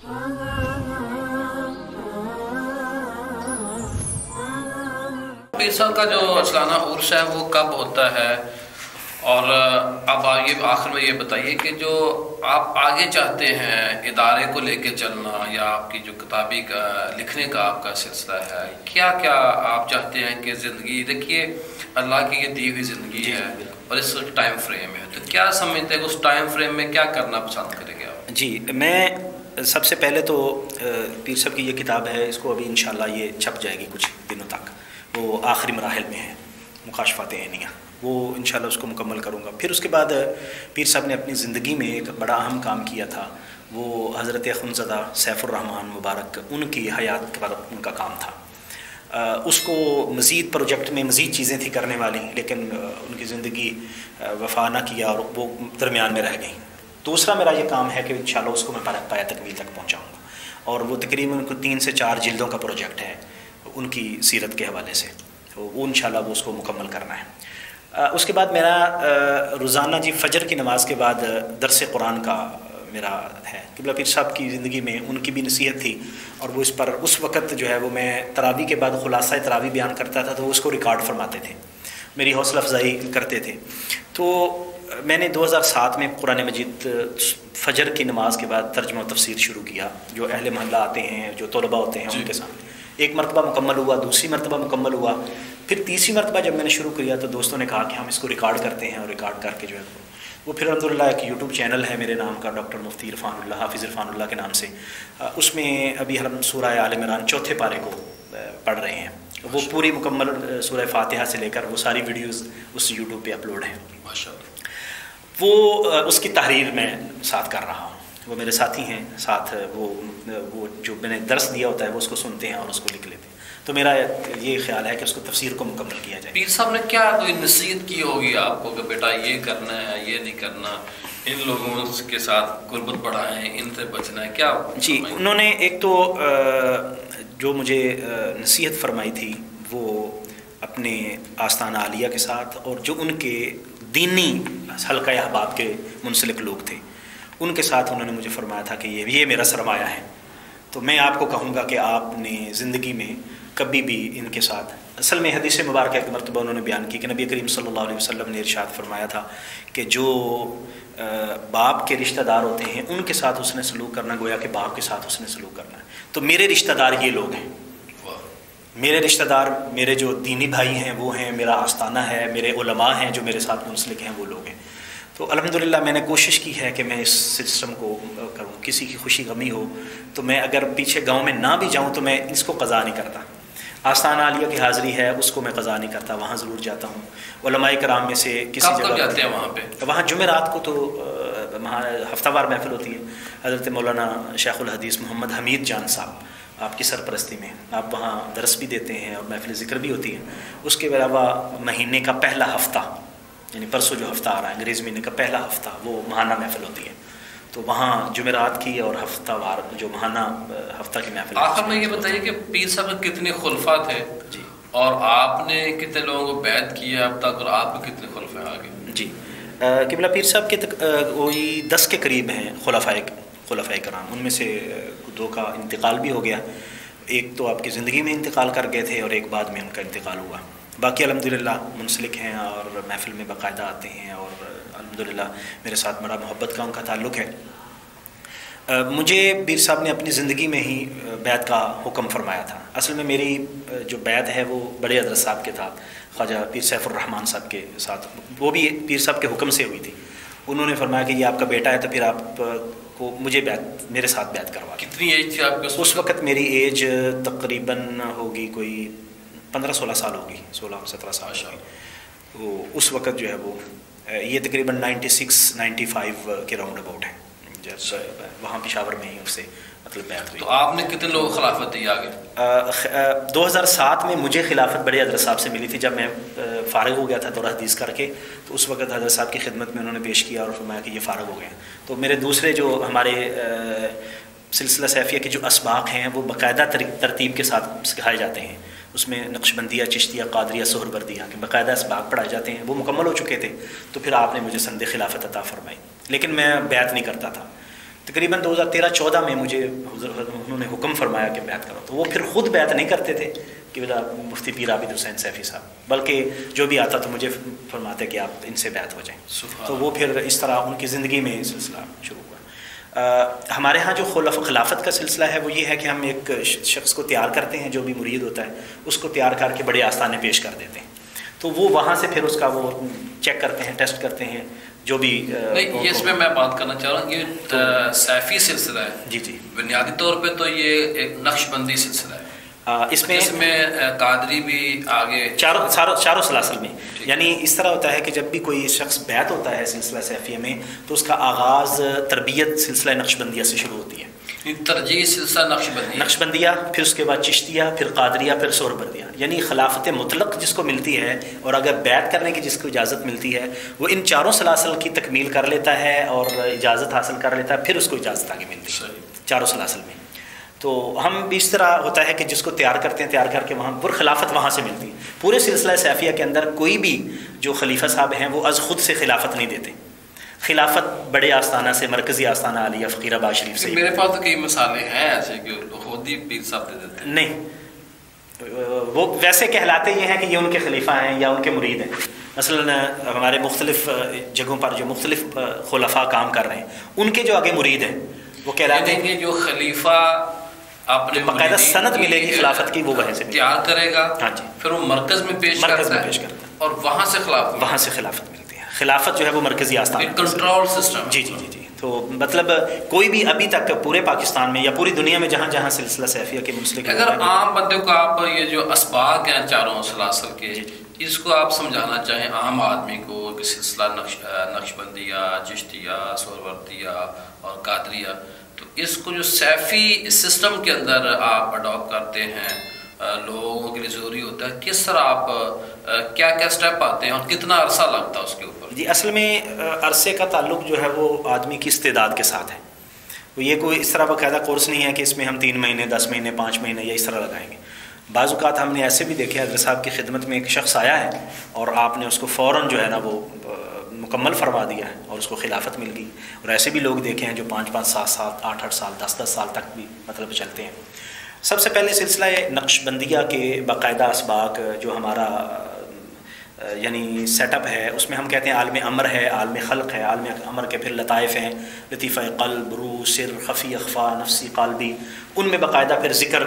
पीर साहब का जो सालाना उर्स है वो कब होता है? और अब आगे आखिर में ये बताइए कि जो आप आगे चाहते हैं इदारे को लेके चलना, या आपकी जो किताबी का लिखने का आपका सिलसिला है, क्या क्या आप चाहते हैं कि ज़िंदगी, देखिए अल्लाह की ये दी हुई ज़िंदगी है और इस टाइम फ्रेम है, तो क्या समझते हैं उस टाइम फ्रेम में क्या करना पसंद करेंगे आप? जी, मैं सबसे पहले तो पीर साहब की ये किताब है, इसको अभी इंशाल्लाह ये छप जाएगी कुछ दिनों तक, वो आखिरी मराहिल में है, मुकाशफात ऐनिया, वो इंशाल्लाह उसको मुकम्मल करूँगा। फिर उसके बाद पीर साहब ने अपनी ज़िंदगी में एक बड़ा अहम काम किया था, वो हज़रत अख़ुंज़दा सैफ़ुर्रहमान मुबारक उनकी हयात पर उनका काम था। उसको मज़ीद प्रोजेक्ट में मज़ीद चीज़ें थी करने वाली, लेकिन उनकी ज़िंदगी वफ़ा न किया और वो दरमियान में रह गई। दूसरा मेरा ये काम है कि इंशाल्लाह उसको मैं पाया तकमील तक पहुँचाऊँगा, और वो तकरीबन 3 से 4 जिल्दों का प्रोजेक्ट है उनकी सीरत के हवाले से, तो वो इंशाल्लाह वो उसको मुकम्मल करना है। उसके बाद मेरा रोज़ाना जी फ़जर की नमाज के बाद दरस कुरान का मेरा है। क़िबला पीर साहब की ज़िंदगी में उनकी भी नसीहत थी, और वो इस पर उस वक़्त जो है वो मैं तरावी के बाद ख़ुलासा तरावी बयान करता था, तो उसको रिकॉर्ड फरमाते थे, मेरी हौसला अफजाई करते थे। तो मैंने 2007 में कुरान मजीद फ़जर की नमाज के बाद तर्जुमा तफसीर शुरू किया, जो अहले महल्ला आते हैं, जो तलबा होते हैं उनके सामने। एक मरतबा मुकम्मल हुआ, दूसरी मरतबा मुकम्मल हुआ, फिर तीसरी मरतबा जब मैंने शुरू किया तो दोस्तों ने कहा कि हम इसको रिकॉर्ड करते हैं, और रिकॉर्ड करके जो है वो फिर अल्हम्दुलिल्लाह एक यूट्यूब चैनल है मेरे नाम का, डॉक्टर मुफ्ती इरफानुल्लाह हाफिज़ इरफानुल्लाह के नाम से, उसमें अभी हम सूरह आल इमरान 4थे पारे को पढ़ रहे हैं। वो पूरी मुकम्मल सूरह फातिहा से लेकर वो सारी वीडियोज़ उस यूट्यूब पर अपलोड हैं माशाअल्लाह। वो उसकी तहरीर मैं साथ कर रहा हूँ, वो मेरे साथी हैं साथ, वो जो मैंने दर्स दिया होता है वो उसको सुनते हैं और उसको लिख लेते हैं। तो मेरा ये ख्याल है कि उसको तफसीर को मुकम्मल किया जाए। पीर साहब ने क्या कोई नसीहत की होगी आपको कि बेटा ये करना है, ये नहीं करना, इन लोगों के साथ गुर्बत बढ़ाएं, इनसे बचना है, क्या? जी, उन्होंने एक तो जो मुझे नसीहत फरमाई थी वो अपने आस्ताना आलिया के साथ, और जो उनके दीनी हल्का अहबाब के मुंसलिक लोग थे उनके साथ उन्होंने मुझे फरमाया था कि ये मेरा सरमाया है। तो मैं आपको कहूँगा कि आपने ज़िंदगी में कभी भी इनके साथ, असल में हदीस मुबारक एक मरतबा उन्होंने बयान की कि नबी करीम सल्लल्लाहु अलैहि वसल्लम ने इरशाद फरमाया था कि जो बाप के रिश्तेदार होते हैं उनके साथ उसने सलूक करना गोया कि बाप के साथ उसने सलूक करना है। तो मेरे रिश्तेदार ये लोग हैं, मेरे रिश्तेदार, मेरे जो दीनी भाई हैं वो हैं, मेरा आस्ताना है, मेरे उलमा हैं जो मेरे साथ मुंसलिक हैं, वो लोग हैं। तो अल्हम्दुलिल्लाह मैंने कोशिश की है कि मैं इस सिस्टम को करूँ, किसी की खुशी गमी हो तो मैं अगर पीछे गांव में ना भी जाऊँ तो मैं इसको क़ज़ा नहीं करता। आस्ताना आलिया की हाज़िरी है उसको मैं क़ज़ा नहीं करता, वहाँ ज़रूर जाता हूँ। उलमाए कराम में से किसी जगह जाते हैं वहाँ पे? वहाँ जुमेरात को तो वहाँ हफ्तावार महफ़िल होती है, हज़रत मौलाना शेखुल हदीस मोहम्मद हमीद जान साहब आपकी सरपरस्ती में, आप वहाँ दरस भी देते हैं और महफ़िल ज़िक्र भी होती है। उसके अलावा महीने का पहला हफ़्ता, यानी परसों जो हफ़्ता आ रहा है अंग्रेज़ी महीने का पहला हफ़्ता, वो महाना महफ़िल होती है। तो वहाँ जुमेरात की और हफ्तावार जो महाना हफ्ता की महफिल। आखिर में ये बताइए कि पीर साहब कितने खुलफा थे जी, और आपने कितने लोगों को बैत किया अब तक, और आप कितने खुलफा आगे? जी, क़िबला पीर साहब के वही 10 के करीब हैं खुलफाए कराम, उनमें से 2 का इंतकाल भी हो गया, एक तो आपकी ज़िंदगी में इंतकाल कर गए थे और एक बाद में उनका इंतकाल हुआ। बाकी अल्हम्दुलिल्लाह मुंसलिक हैं और महफिल में बाकायदा आते हैं, और अल्हम्दुलिल्लाह मेरे साथ बड़ा मोहब्बत का उनका ताल्लुक़ है। मुझे पीर साहब ने अपनी ज़िंदगी में ही बैत का हुक्म फरमाया था। असल में मेरी जो बैत है वो बड़े हज़रत साहब के साथ, ख्वाजा पीर सैफ़ुर्रहमान साहब के साथ, वो भी पीर साहब के हुक्म से हुई थी। उन्होंने फरमाया कि ये आपका बेटा है तो फिर आपको मुझे बैत, मेरे साथ बैत करवा। कितनी एज थी आपकी उस वक़्त? मेरी एज तकरीबन होगी कोई 15-16 साल होगी, 16-17 साल होगी। तो उस वक़्त जो है वो ये तकरीबन 96-95 के राउंड अबाउट है, जब वहाँ पेशावर में ही उससे मतलब बैत हुई। तो आपने कितने लोगों को खिलाफत दी आगे? 2007 में मुझे खिलाफत बड़े हज़रत साहब से मिली थी, जब मैं फ़ारिग हो गया था दौरा हदीस करके, तो उस वक़्त हज़रत साहब की खिदमत में उन्होंने पेश किया और फरमाया कि ये फ़ारिग हो गए। तो मेरे दूसरे जो हमारे सिलसिला सैफिया के जो असबाक हैं वो बाकायदा तरतीब के साथ सिखाए जाते हैं, उसमें नक्शबंदिया, चिश्तिया, कादरिया, सोहरवर्दिया के बाकायदा असबाक पढ़ाए जाते हैं, वो मुकम्मल हो चुके थे। तो फिर आपने मुझे संदे खिलाफत अता फरमाई, लेकिन मैं बैत नहीं करता था। تقریباً 2013-14 میں مجھے انہوں نے حکم فرمایا کہ بیعت کرو، تو وہ پھر خود بیعت نہیں کرتے تھے کہ مفتی پیر عابد حسین سیفی صاحب، بلکہ جو بھی آتا تو مجھے فرماتے کہ آپ ان سے بیعت ہو جائیں. تو وہ پھر اس طرح ان کی زندگی میں سلسلہ شروع ہوا. ہمارے ہاں جو خلافت کا سلسلہ ہے وہ یہ ہے کہ ہم ایک شخص کو تیار کرتے ہیں، جو بھی مرید ہوتا ہے اس کو تیار کر کے بڑے آستانے پیش کر دیتے ہیں، تو وہ وہاں سے پھر اس کا وہ چیک کرتے ہیں، ٹیسٹ کرتے ہیں جو بھی. نہیں، اس میں بات کرنا چاہ رہا ہوں، یہ سیفی سلسلہ ہے. جی جی. بنیادی طور پہ تو یہ ایک نقش بندی سلسلہ ہے. اس میں قادری بھی آگے چاروں سلاسل میں، یعنی اس طرح ہوتا ہے کہ جب بھی کوئی شخص بیعت ہوتا ہے سلسلہ سیفیہ میں تو اس کا آغاز تربیت سلسلہ نقش بندیہ سے شروع ہوتی ہے. ترجیح سلسلہ نقش بندیہ، پھر اس کے بعد چشتیہ، پھر قادریہ، پھر سہروردیہ، یعنی خلافت مطلق جس کو ملتی ہے اور اگر بیعت کرنے کی جس کو اجازت ملتی ہے وہ ان چاروں سلاسل کی تکمیل کر لیتا ہے اور اجازت حاصل کر لیتا ہے، پھر اس کو اجازت آگے ملتی ہے چاروں سلاسل میں. تو ہم بھی اس طرح ہوتا ہے کہ جس کو تیار کرتے ہیں، تیار کر کے وہاں پر خلافت وہاں سے ملتی ہے. پورے سلسلہ سیفیہ کے اندر کوئی بھی جو خلیفہ صاحب ہیں وہ از خود سے خلافت نہیں دیتے. خلافت بڑے آستانہ سے، مرکزی آستانہ عالیہ فقیر آباد شریف سے. میرے پاس تو کئی مثالیں ہیں ایسے کہ خود ہی پیر صاحب دے دیتے ہیں. نہیں، وہ ویسے کہلاتے یہ ہیں کہ یہ ان کے خلیفہ ہیں یا ان کے مرید ہیں. مثلا ہمارے مختلف جگہوں پر جو مختلف خلفاء کام کر رہے ہیں ان کے جو آگے مرید ہیں وہ کہلاتے ہیں. جو خلیفہ اپنے باقاعدہ سند ملے گی خلافت کی، وہ وہاں سے تیار کرے گا. ہاں جی. پھر وہ مرکز میں پیش کرتا ہے اور وہاں سے خلافت ملتی ہے. خلافت جو ہے وہ مرکزی آستان، کنٹرول سسٹم. جی جی جی جی. تو مطلب کوئی بھی ابھی تک پورے پاکستان میں یا پوری دنیا میں جہاں جہاں سلسلہ سیفیہ کے منسلک، اگر عام بندے کو آپ یہ جو اسباق ہیں چاروں سلاسل کے، اس کو آپ سمجھانا چاہیں عام آدمی کو کہ سلسلہ نقش بندیہ، چشتیہ، سہروردیہ اور قادریہ، تو اس کو جو سیفی سسٹم کے اندر آپ اڈاپٹ کرتے ہیں لوگوں کے لیے ضروری ہوتا ہے، کس طرح آپ کیا کیا سٹیپ آتے ہیں اور کتنا عرصہ لگتا ہے اس کے اوپر؟ جی، اصل میں عرصے کا تعلق جو ہے وہ آدمی کی استعداد کے ساتھ ہے. وہ یہ کوئی اس طرح باقاعدہ کورس نہیں ہے کہ اس میں ہم 3 مہینے 10 مہینے 5 مہینے یا اس طرح لگائیں گے. بعض اوقات ہم نے ایسے بھی دیکھے حضرت صاحب کی خدمت میں ایک شخص آیا ہے اور آپ نے اس کو فوراً جو ہے نا وہ مکمل فرما دیا ہے اور اس کو خلافت مل گئی. اور ایسے بھی لوگ دیکھے ہیں جو 5-5 7 8 سال 10 سال تک بھی مطلب چلتے ہیں. سب سے پہلے سلسلہ نقش بندیہ کے باقاعدہ اسباق جو ہمارا یعنی سیٹ اپ ہے، اس میں ہم کہتے ہیں عالم امر ہے، عالم خلق ہے. عالم امر کے پھر لطائف ہیں، لطیفہ قلب، روح، سر، خفی، اخفا، نفسی، قالبی. ان میں باقاعدہ پھر ذکر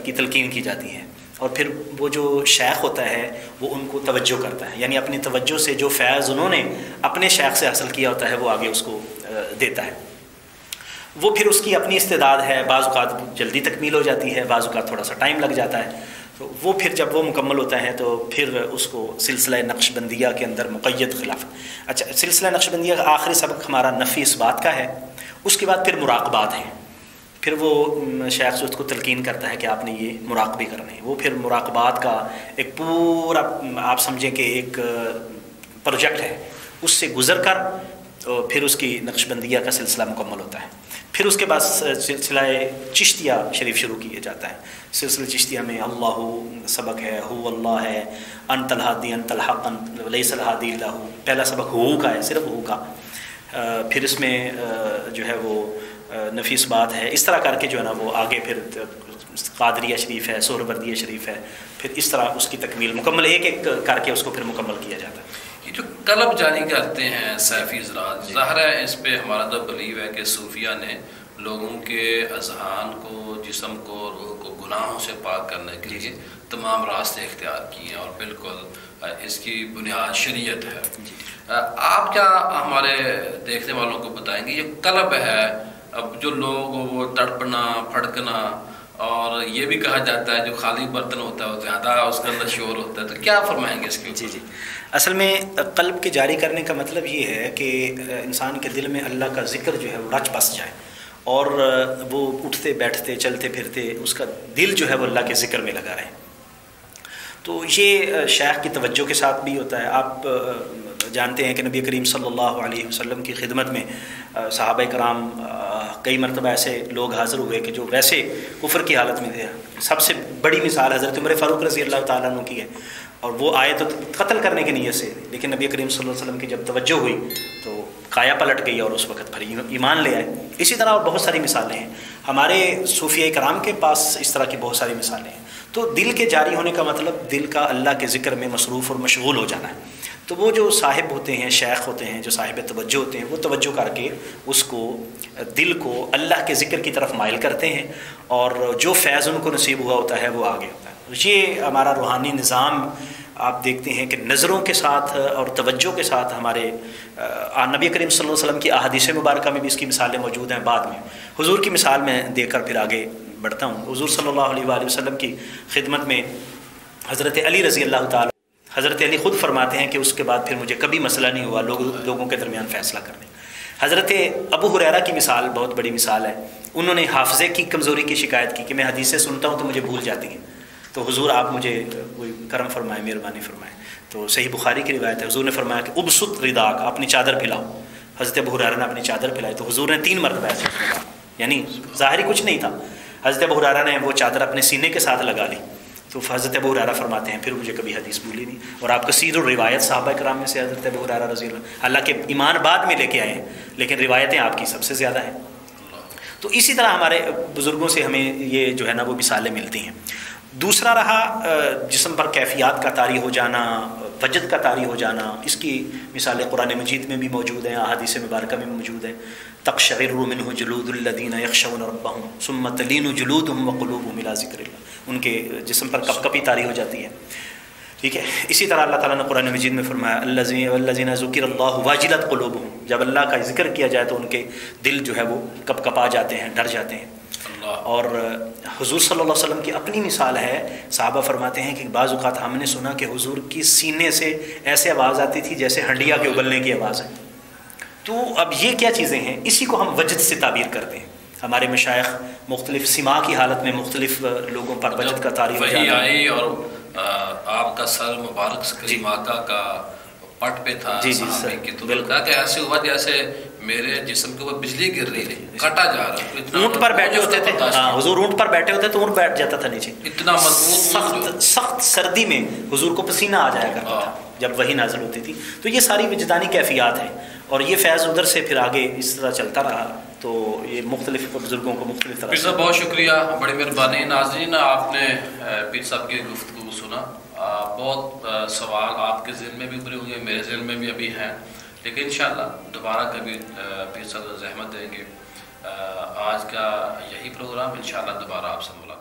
کی تلقین کی جاتی ہے اور پھر وہ جو شیخ ہوتا ہے وہ ان کو توجہ کرتا ہے، یعنی اپنی توجہ سے جو فیض انہوں نے اپنے شیخ سے حاصل کیا ہوتا ہے وہ آگے اس کو دیتا ہے. وہ پھر اس کی اپنی استعداد ہے، بعض اوقات جلدی تکمیل ہو جاتی ہے، بعض اوقات تھوڑا سا ٹائم لگ جاتا ہے. تو وہ پھر جب وہ مکمل ہوتا ہے تو پھر اس کو سلسلہ نقش بندیہ کے اندر مقید خلافت. اچھا، سلسلہ نقش بندیہ کا آخری سبق ہمارا نفی اثبات کا ہے. اس کے بعد پھر مراقبات ہیں. پھر وہ شیخ سے اس کو تلقین کرتا ہے کہ آپ نے یہ مراقبے کرنے ہیں. وہ پھر مراقبات کا ایک پورا آپ سمجھیں کہ ایک پروجیکٹ ہے، اس سے گزر کر تو پھر اس کی نقش بندیہ کا سلسلہ مکمل ہوتا ہے. پھر اس کے بعد سلسلہ چشتیہ شریف شروع کیا جاتا ہے. سلسلہ چشتیہ میں اللہ سبق ہے، ہو اللہ ہے، انت الہادی انت الحق لیس الہادی الا ہو. پہلا سبق ہو کا ہے، صرف ہو کا. پھر اس میں جو ہے وہ نفیس بات ہے. اس طرح کر کے جو ہے نا وہ آگے پھر قادریہ شریف ہے، سہروردیہ شریف ہے. پھر اس طرح اس کی تکمیل مکمل ایک ایک کر کے اس کو پھر مکمل کیا جاتا ہے. یہ جو قلب جاری کرتے ہیں سیفی حضرات، ظاہر ہے اس پہ ہمارا تو بلیو ہے کہ صوفیہ نے لوگوں کے اذہان کو، جسم کو، روح کو گناہوں سے پاک کرنے کے لیے تمام راستے اختیار کیے ہیں اور بالکل اس کی بنیاد شریعت ہے. آپ کیا ہمارے دیکھنے والوں کو بتائیں گے یہ قلب ہے، اب جو لوگ وہ تڑپنا پھڑکنا، اور یہ بھی کہا جاتا ہے جو خالی برتن ہوتا ہے وہ زیادہ اس کے اندر شور ہوتا ہے، تو کیا فرمائیں گے اس کے؟ جی، اصل میں قلب کے جاری کرنے کا مطلب یہ ہے کہ انسان کے دل میں اللہ کا ذکر جو ہے وہ رچ بس جائے اور وہ اٹھتے بیٹھتے چلتے پھرتے اس کا دل جو ہے وہ اللہ کے ذکر میں لگا رہے. تو یہ شیخ کی توجہ کے ساتھ بھی ہوتا ہے. آپ جانتے ہیں کہ نبی کریم صلی اللہ علیہ وسلم کی خدمت میں صحابہ کرام کئی مرتبہ ایسے لوگ حاضر ہوئے کہ جو ویسے کفر کی حالت میں تھے. سب سے بڑی مثال حضرت عمر فاروق رضی اللہ تعالیٰ عنہ کی ہے، اور وہ آئے تو قتل کرنے کی نیت سے، لیکن نبی کریم صلی اللہ علیہ وسلم کی جب توجہ ہوئی تو काया पलट गई और उस वक़्त फिर ईमान ले आए। इसी तरह और बहुत सारी मिसालें हैं हमारे सूफिया कराम के पास, इस तरह की बहुत सारी मिसालें हैं। तो दिल के जारी होने का मतलब दिल का अल्लाह के ज़िक्र में मसरूफ़ और मशगूल हो जाना है। तो वो जो साहिब होते हैं, शेख होते हैं, जो साहिब तवज्जो होते हैं, वो तवज्जो करके उसको दिल को अल्लाह के ज़िक्र की तरफ माइल करते हैं और जो फैज़ उनको नसीब हुआ होता है वो आगे होता है। ये हमारा रूहानी निज़ाम आप देखते हैं कि नज़रों के साथ और तवज्जो के साथ हमारे नबी करीम सल्लल्लाहु अलैहि वसल्लम की अहादीस मुबारक में भी इसकी मिसालें मौजूद हैं। बाद में हुजूर की मिसाल में देकर फिर आगे बढ़ता हूँ। हुजूर सल्लल्लाहु अलैहि वसल्लम की खिदमत में हज़रत अली रज़ी अल्लाह ताला, हज़रत अली ख़ुद फरमाते हैं कि उसके बाद फिर मुझे कभी मसला नहीं हुआ लोगों के दरमियान फ़ैसला करने। हज़रत अबू हुरैरा की मिसाल बहुत बड़ी मिसाल है। उन्होंने हाफ़ज़े की कमज़ोरी की शिकायत की कि मैं हदीसें सुनता हूँ तो मुझे भूल जाती हैं, तो हुजूर आप मुझे कोई करम फरमाएं, मेहरबानी फरमाएं। तो सही बुखारी की रिवायत है, हुजूर ने फरमाया कि उबसुत रिदाक, अपनी चादर फैलाओ। हज़रत अबू हुरैरा ने अपनी चादर फैलाई तो हुजूर ने 3 मरतबा ऐसे फरमाया, यानी ज़ाहिरी कुछ नहीं था। हज़रत अबू हुरैरा ने वो चादर अपने सीने के साथ लगा ली। तो हज़रत अबू हुरैरा फरमाते हैं फिर मुझे कभी हदीस भूली नहीं। और आप कसीर रिवायत सहाबा कराम में से हज़रत अबू हुरैरा रज़ी अल्लाह, हालांकि ईमान बाद में लेके आए हैं लेकिन रिवायतें आपकी सबसे ज़्यादा हैं। तो इसी तरह हमारे बुज़ुर्गों से हमें ये जो है ना वो मिसालें मिलती हैं। दूसरा रहा जिस्म पर कैफियत का तारी हो जाना, वजद का तारी हो जाना, इसकी मिसालें कुरान मजीद में भी मौजूद हैं, अहादीस मुबारक में मौजूद हैं। तक़शइरु मिन्हु जुलूदुल्लज़ीना यख़शौना रब्बहुम सुम्मा तलीनु जुलूदुहुम व क़ुलूबुहुम इला ज़िक्रिल्लाह, उनके जिस्म पर कपकपी तारी हो जाती है। ठीक है, इसी तरह अल्लाह ताला ने कुरान मजीद में फरमाया अल्लज़ीना ज़ुकिरल्लाहु वाजिलत क़ुलूबुहुम, जब अल्लाह का जिक्र किया जाए तो उनके दिल जो है वो कपकपा जाते हैं, डर जाते हैं। और हुजूर सल्लल्लाहु अलैहि वसल्लम की अपनी मिसाल है। साहबा फरमाते हैं कि बाज़ औक़ात हमने सुना कि हुजूर की सीने से ऐसे आवाज़ आती थी जैसे हंडिया के उबलने की आवाज़ है। तो अब ये क्या चीज़ें हैं, इसी को हम वजद से ताबीर करते हैं। हमारे मशाइख मुख्तलिफ सिमा की हालत में मुख्तलिफ लोगों पर वजद का तारीफ़ वही आई और आपका सर मुबारक करीम आका का पट पे था जी जी सर, तो कहा कि ऐसे हुआ जैसे मेरे जिस्म के ऊपर बिजली गिर रही थी, कटा जा रहा। ऊँट पर बैठे होते थे, हाँ हुजूर ऊँट पर बैठे होते तो ऊँट बैठ जाता था नीचे। इतना मजबूत सख्त सर्दी में हुजूर को पसीना आ जाया करता था जब वही नाज़िल होती थी। तो ये सारी विजदानी कैफियत हैं और ये फैज़ उधर से फिर आगे इस तरह चलता रहा। तो ये मुख्तलिफ बुजुर्गों को मुख्तलिफ तरह। पीर साहब बहुत शुक्रिया, बड़ी मेहरबानी। नाज़रीन आपने पीर साहब की गुफ्तगू सुना, बहुत सवाल आपके ज़हन में भी उभरे होंगे, मेरे ज़हन में भी अभी हैं, लेकिन इंशाअल्लाह दोबारा कभी पीर साहब ज़हमत देंगे। आज का यही प्रोग्राम, इंशाअल्लाह दोबारा आपसे मुलाकात।